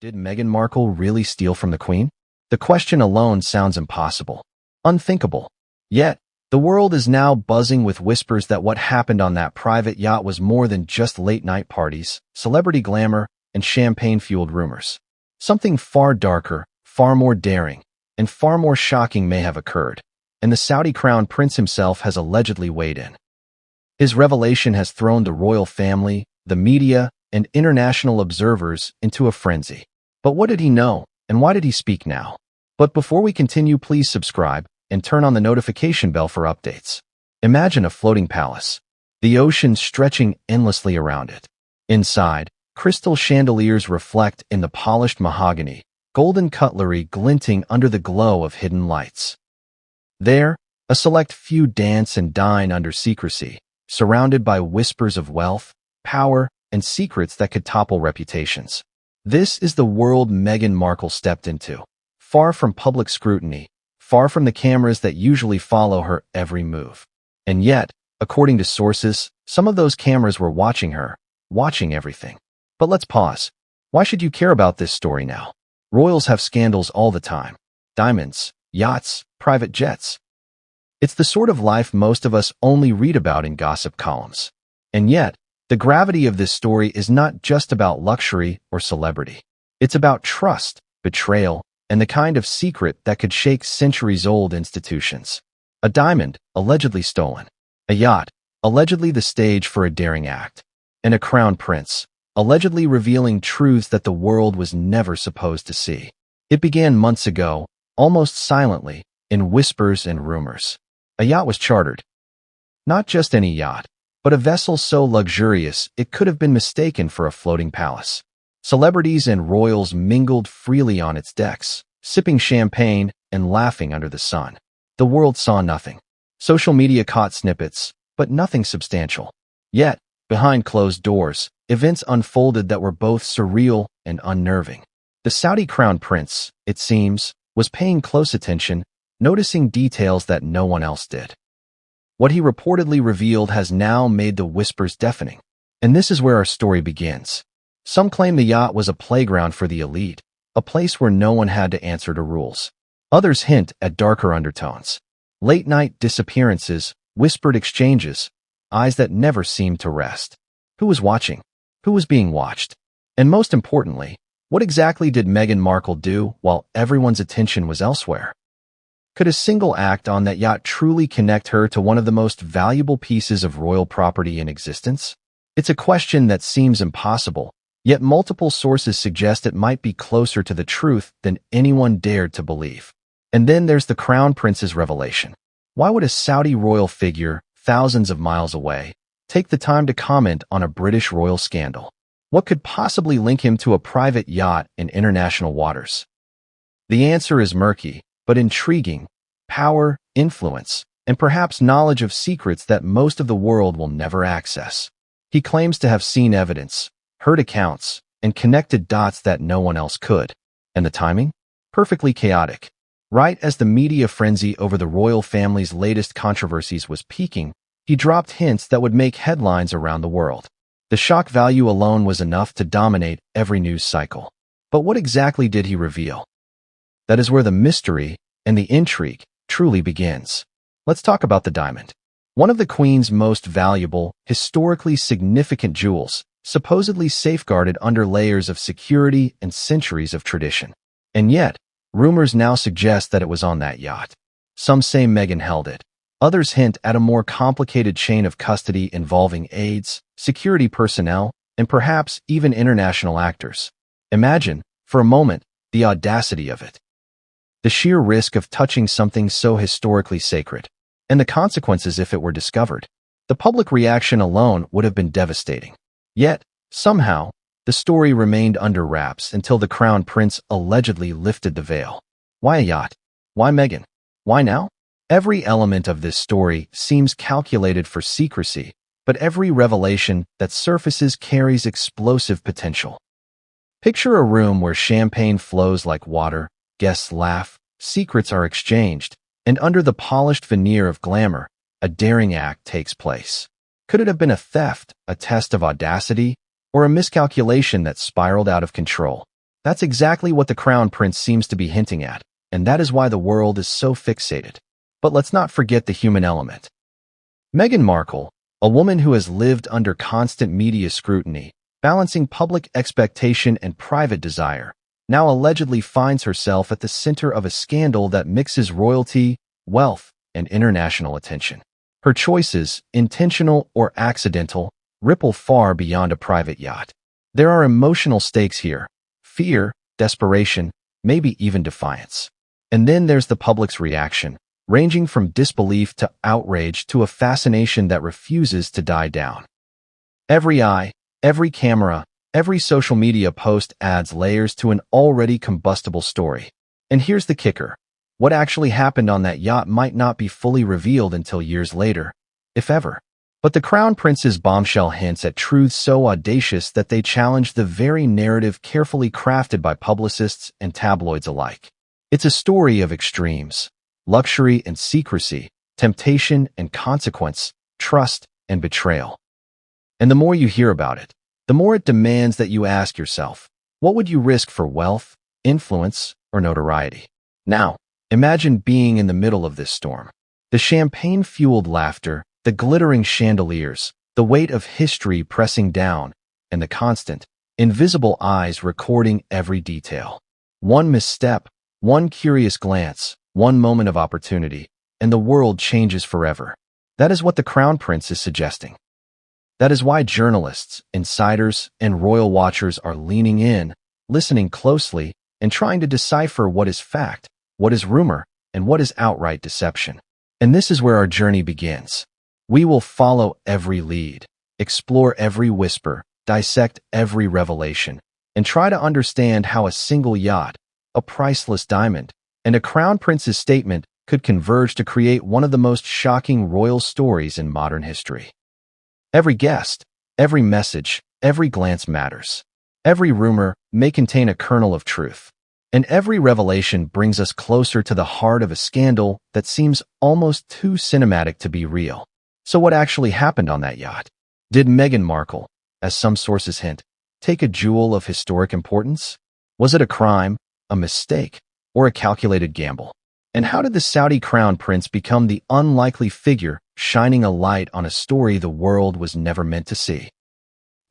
Did Meghan Markle really steal from the Queen? The question alone sounds impossible, unthinkable. Yet, the world is now buzzing with whispers that what happened on that private yacht was more than just late-night parties, celebrity glamour, and champagne-fueled rumors. Something far darker, far more daring, and far more shocking may have occurred, and the Saudi crown prince himself has allegedly weighed in. His revelation has thrown the royal family, the media, and international observers into a frenzy. But what did he know, and why did he speak now? But before we continue, please subscribe and turn on the notification bell for updates. Imagine a floating palace, the ocean stretching endlessly around it. Inside, crystal chandeliers reflect in the polished mahogany, golden cutlery glinting under the glow of hidden lights. There, a select few dance and dine under secrecy, surrounded by whispers of wealth, power, and secrets that could topple reputations. This is the world Meghan Markle stepped into, far from public scrutiny, far from the cameras that usually follow her every move. And yet, according to sources, some of those cameras were watching her, watching everything. But let's pause. Why should you care about this story now? Royals have scandals all the time. Diamonds, yachts, private jets. It's the sort of life most of us only read about in gossip columns. And yet, the gravity of this story is not just about luxury or celebrity. It's about trust, betrayal, and the kind of secret that could shake centuries-old institutions. A diamond, allegedly stolen. A yacht, allegedly the stage for a daring act. And a crown prince, allegedly revealing truths that the world was never supposed to see. It began months ago, almost silently, in whispers and rumors. A yacht was chartered. Not just any yacht, but a vessel so luxurious it could have been mistaken for a floating palace. Celebrities and royals mingled freely on its decks, sipping champagne and laughing under the sun. The world saw nothing. Social media caught snippets, but nothing substantial. Yet, behind closed doors, events unfolded that were both surreal and unnerving. The Saudi crown prince, it seems, was paying close attention, noticing details that no one else did. What he reportedly revealed has now made the whispers deafening. And this is where our story begins. Some claim the yacht was a playground for the elite, a place where no one had to answer to rules. Others hint at darker undertones. Late-night disappearances, whispered exchanges, eyes that never seemed to rest. Who was watching? Who was being watched? And most importantly, what exactly did Meghan Markle do while everyone's attention was elsewhere? Could a single act on that yacht truly connect her to one of the most valuable pieces of royal property in existence? It's a question that seems impossible, yet multiple sources suggest it might be closer to the truth than anyone dared to believe. And then there's the crown prince's revelation. Why would a Saudi royal figure, thousands of miles away, take the time to comment on a British royal scandal? What could possibly link him to a private yacht in international waters? The answer is murky, but intriguing. Power, influence, and perhaps knowledge of secrets that most of the world will never access. He claims to have seen evidence, heard accounts, and connected dots that no one else could. And the timing? Perfectly chaotic. Right as the media frenzy over the royal family's latest controversies was peaking, he dropped hints that would make headlines around the world. The shock value alone was enough to dominate every news cycle. But what exactly did he reveal? That is where the mystery and the intrigue truly begins. Let's talk about the diamond. One of the Queen's most valuable, historically significant jewels, supposedly safeguarded under layers of security and centuries of tradition. And yet, rumors now suggest that it was on that yacht. Some say Meghan held it. Others hint at a more complicated chain of custody involving aides, security personnel, and perhaps even international actors. Imagine, for a moment, the audacity of it. The sheer risk of touching something so historically sacred, and the consequences if it were discovered. The public reaction alone would have been devastating. Yet, somehow, the story remained under wraps until the crown prince allegedly lifted the veil. Why a yacht? Why Meghan? Why now? Every element of this story seems calculated for secrecy, but every revelation that surfaces carries explosive potential. Picture a room where champagne flows like water, guests laugh, secrets are exchanged, and under the polished veneer of glamour, a daring act takes place. Could it have been a theft, a test of audacity, or a miscalculation that spiraled out of control? That's exactly what the Crown Prince seems to be hinting at, and that is why the world is so fixated. But let's not forget the human element. Meghan Markle, a woman who has lived under constant media scrutiny, balancing public expectation and private desire, now allegedly finds herself at the center of a scandal that mixes royalty, wealth, and international attention. Her choices, intentional or accidental, ripple far beyond a private yacht. There are emotional stakes here: fear, desperation, maybe even defiance. And then there's the public's reaction, ranging from disbelief to outrage to a fascination that refuses to die down. Every eye, every camera, every social media post adds layers to an already combustible story. And here's the kicker: what actually happened on that yacht might not be fully revealed until years later, if ever. But the Crown Prince's bombshell hints at truths so audacious that they challenge the very narrative carefully crafted by publicists and tabloids alike. It's a story of extremes: luxury and secrecy, temptation and consequence, trust and betrayal. And the more you hear about it, the more it demands that you ask yourself, what would you risk for wealth, influence, or notoriety? Now, imagine being in the middle of this storm. The champagne-fueled laughter, the glittering chandeliers, the weight of history pressing down, and the constant, invisible eyes recording every detail. One misstep, one curious glance, one moment of opportunity, and the world changes forever. That is what the Crown Prince is suggesting. That is why journalists, insiders, and royal watchers are leaning in, listening closely, and trying to decipher what is fact, what is rumor, and what is outright deception. And this is where our journey begins. We will follow every lead, explore every whisper, dissect every revelation, and try to understand how a single yacht, a priceless diamond, and a Crown Prince's statement could converge to create one of the most shocking royal stories in modern history. Every guest, every message, every glance matters. Every rumor may contain a kernel of truth, and every revelation brings us closer to the heart of a scandal that seems almost too cinematic to be real. So what actually happened on that yacht? Did Meghan Markle, as some sources hint, take a jewel of historic importance? Was it a crime, a mistake, or a calculated gamble? And how did the Saudi Crown Prince become the unlikely figure shining a light on a story the world was never meant to see?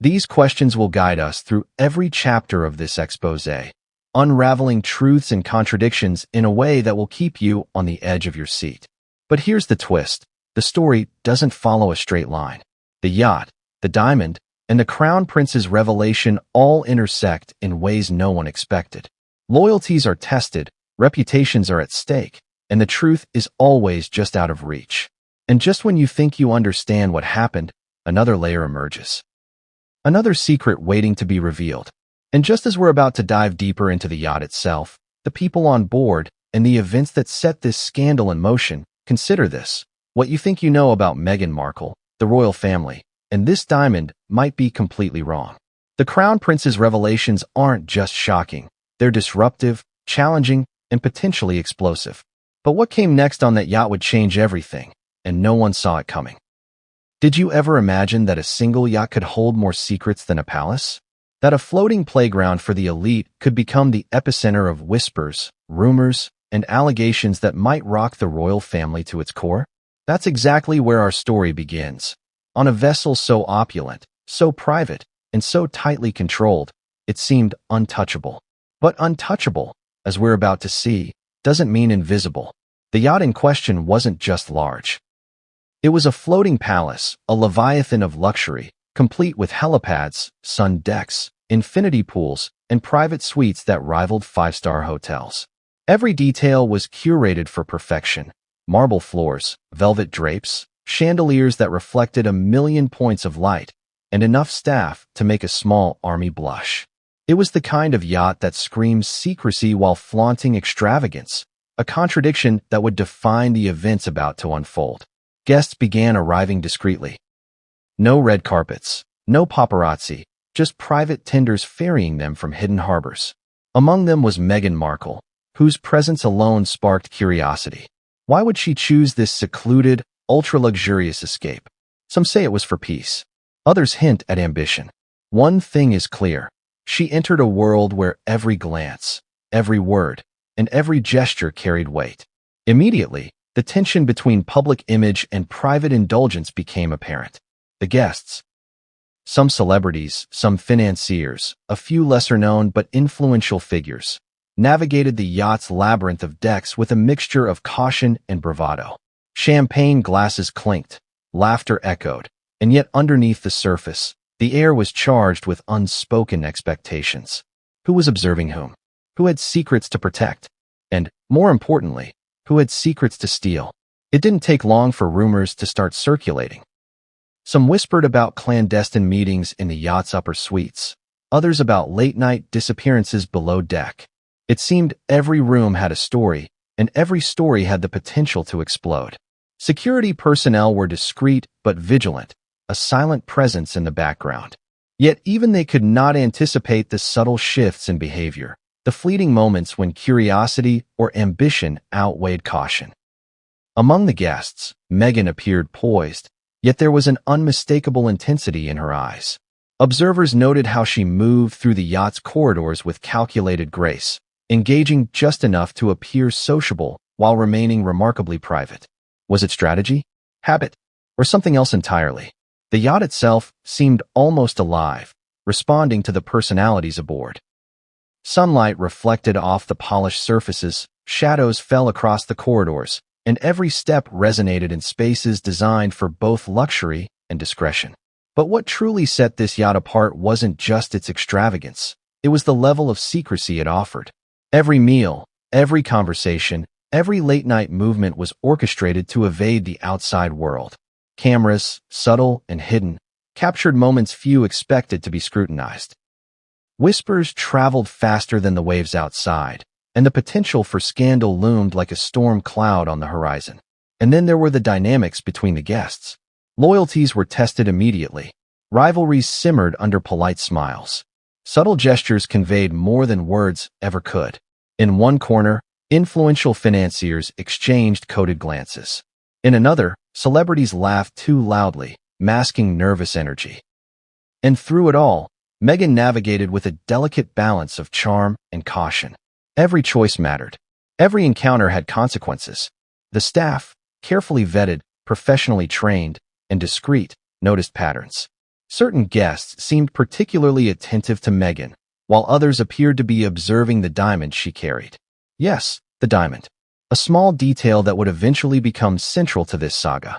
These questions will guide us through every chapter of this exposé, unraveling truths and contradictions in a way that will keep you on the edge of your seat. But here's the twist. The story doesn't follow a straight line. The yacht, the diamond, and the Crown Prince's revelation all intersect in ways no one expected. Loyalties are tested, reputations are at stake, and the truth is always just out of reach. And just when you think you understand what happened, another layer emerges. Another secret waiting to be revealed. And just as we're about to dive deeper into the yacht itself, the people on board, and the events that set this scandal in motion, consider this. What you think you know about Meghan Markle, the royal family, and this diamond might be completely wrong. The Crown Prince's revelations aren't just shocking. They're disruptive, challenging, and potentially explosive. But what came next on that yacht would change everything, and no one saw it coming. Did you ever imagine that a single yacht could hold more secrets than a palace? That a floating playground for the elite could become the epicenter of whispers, rumors, and allegations that might rock the royal family to its core? That's exactly where our story begins. On a vessel so opulent, so private, and so tightly controlled, it seemed untouchable. But untouchable, as we're about to see, doesn't mean invisible. The yacht in question wasn't just large. It was a floating palace, a leviathan of luxury, complete with helipads, sun decks, infinity pools, and private suites that rivaled five-star hotels. Every detail was curated for perfection. Marble floors, velvet drapes, chandeliers that reflected a million points of light, and enough staff to make a small army blush. It was the kind of yacht that screams secrecy while flaunting extravagance, a contradiction that would define the events about to unfold. Guests began arriving discreetly. No red carpets, no paparazzi, just private tenders ferrying them from hidden harbors. Among them was Meghan Markle, whose presence alone sparked curiosity. Why would she choose this secluded, ultra-luxurious escape? Some say it was for peace. Others hint at ambition. One thing is clear. She entered a world where every glance, every word, and every gesture carried weight. Immediately, the tension between public image and private indulgence became apparent. The guests, some celebrities, some financiers, a few lesser-known but influential figures, navigated the yacht's labyrinth of decks with a mixture of caution and bravado. Champagne glasses clinked, laughter echoed, and yet underneath the surface, the air was charged with unspoken expectations. Who was observing whom? Who had secrets to protect? And, more importantly, who had secrets to steal? It didn't take long for rumors to start circulating. Some whispered about clandestine meetings in the yacht's upper suites, others about late-night disappearances below deck. It seemed every room had a story, and every story had the potential to explode. Security personnel were discreet but vigilant, a silent presence in the background. Yet even they could not anticipate the subtle shifts in behavior, the fleeting moments when curiosity or ambition outweighed caution. Among the guests, Meghan appeared poised, yet there was an unmistakable intensity in her eyes. Observers noted how she moved through the yacht's corridors with calculated grace, engaging just enough to appear sociable while remaining remarkably private. Was it strategy, habit, or something else entirely? The yacht itself seemed almost alive, responding to the personalities aboard. Sunlight reflected off the polished surfaces, shadows fell across the corridors, and every step resonated in spaces designed for both luxury and discretion. But what truly set this yacht apart wasn't just its extravagance, it was the level of secrecy it offered. Every meal, every conversation, every late-night movement was orchestrated to evade the outside world. Cameras, subtle and hidden, captured moments few expected to be scrutinized. Whispers traveled faster than the waves outside, and the potential for scandal loomed like a storm cloud on the horizon. And then there were the dynamics between the guests. Loyalties were tested immediately. Rivalries simmered under polite smiles. Subtle gestures conveyed more than words ever could. In one corner, influential financiers exchanged coded glances. In another, celebrities laughed too loudly, masking nervous energy. And through it all, Meghan navigated with a delicate balance of charm and caution. Every choice mattered. Every encounter had consequences. The staff, carefully vetted, professionally trained, and discreet, noticed patterns. Certain guests seemed particularly attentive to Meghan, while others appeared to be observing the diamond she carried. Yes, the diamond. A small detail that would eventually become central to this saga.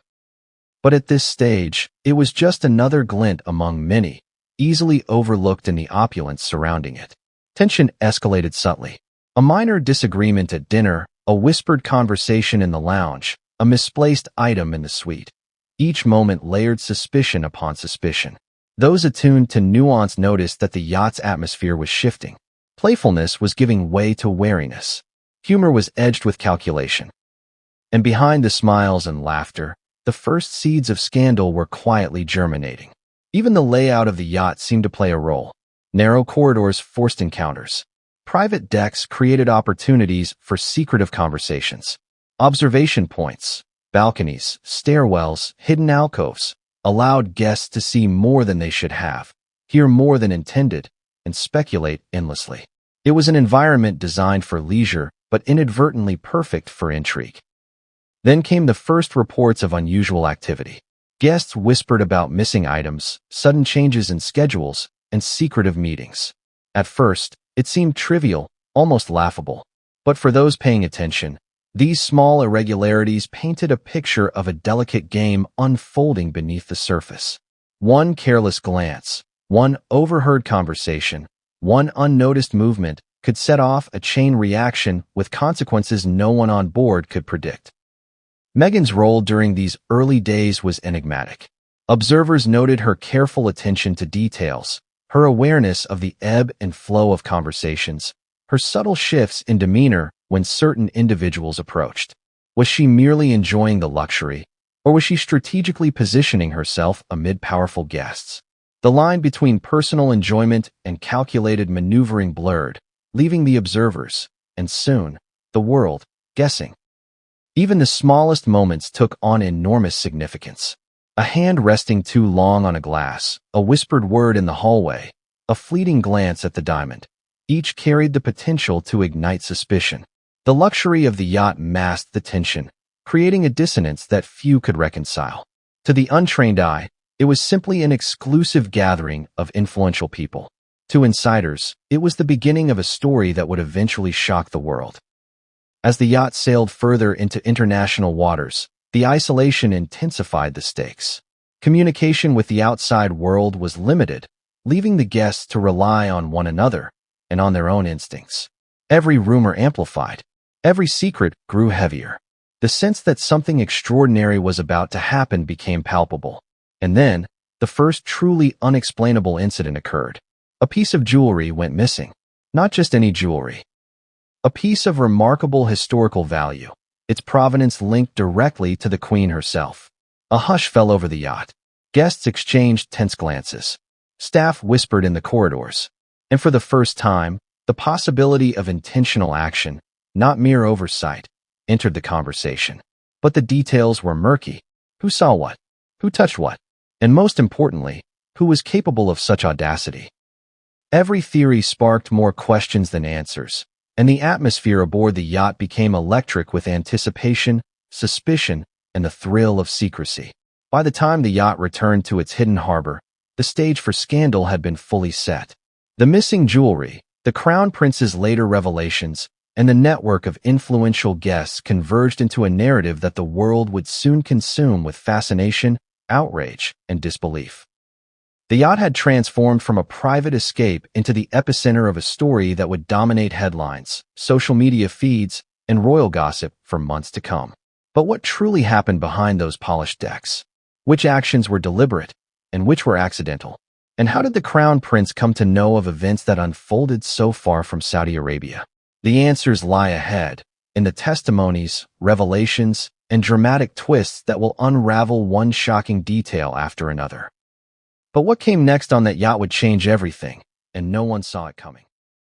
But at this stage, it was just another glint among many, easily overlooked in the opulence surrounding it. Tension escalated subtly. A minor disagreement at dinner, a whispered conversation in the lounge, a misplaced item in the suite. Each moment layered suspicion upon suspicion. Those attuned to nuance noticed that the yacht's atmosphere was shifting. Playfulness was giving way to wariness. Humor was edged with calculation. And behind the smiles and laughter, the first seeds of scandal were quietly germinating. Even the layout of the yacht seemed to play a role. Narrow corridors forced encounters. Private decks created opportunities for secretive conversations. Observation points, balconies, stairwells, hidden alcoves allowed guests to see more than they should have, hear more than intended, and speculate endlessly. It was an environment designed for leisure, but inadvertently perfect for intrigue. Then came the first reports of unusual activity. Guests whispered about missing items, sudden changes in schedules, and secretive meetings. At first, it seemed trivial, almost laughable. But for those paying attention, these small irregularities painted a picture of a delicate game unfolding beneath the surface. One careless glance, one overheard conversation, one unnoticed movement could set off a chain reaction with consequences no one on board could predict. Meghan's role during these early days was enigmatic. Observers noted her careful attention to details, her awareness of the ebb and flow of conversations, her subtle shifts in demeanor when certain individuals approached. Was she merely enjoying the luxury, or was she strategically positioning herself amid powerful guests? The line between personal enjoyment and calculated maneuvering blurred, leaving the observers, and soon, the world, guessing. Even the smallest moments took on enormous significance. A hand resting too long on a glass, a whispered word in the hallway, a fleeting glance at the diamond. Each carried the potential to ignite suspicion. The luxury of the yacht masked the tension, creating a dissonance that few could reconcile. To the untrained eye, it was simply an exclusive gathering of influential people. To insiders, it was the beginning of a story that would eventually shock the world. As the yacht sailed further into international waters, the isolation intensified the stakes. Communication with the outside world was limited, leaving the guests to rely on one another and on their own instincts. Every rumor amplified. Every secret grew heavier. The sense that something extraordinary was about to happen became palpable. And then, the first truly unexplainable incident occurred. A piece of jewelry went missing. Not just any jewelry. A piece of remarkable historical value, its provenance linked directly to the Queen herself. A hush fell over the yacht. Guests exchanged tense glances. Staff whispered in the corridors. And for the first time, the possibility of intentional action, not mere oversight, entered the conversation. But the details were murky. Who saw what? Who touched what? And most importantly, who was capable of such audacity? Every theory sparked more questions than answers, and the atmosphere aboard the yacht became electric with anticipation, suspicion, and the thrill of secrecy. By the time the yacht returned to its hidden harbor, the stage for scandal had been fully set. The missing jewelry, the Crown Prince's later revelations, and the network of influential guests converged into a narrative that the world would soon consume with fascination, outrage, and disbelief. The yacht had transformed from a private escape into the epicenter of a story that would dominate headlines, social media feeds, and royal gossip for months to come. But what truly happened behind those polished decks? Which actions were deliberate, and which were accidental? And how did the Crown Prince come to know of events that unfolded so far from Saudi Arabia? The answers lie ahead, in the testimonies, revelations, and dramatic twists that will unravel one shocking detail after another. But what came next on that yacht would change everything, and no one saw it coming.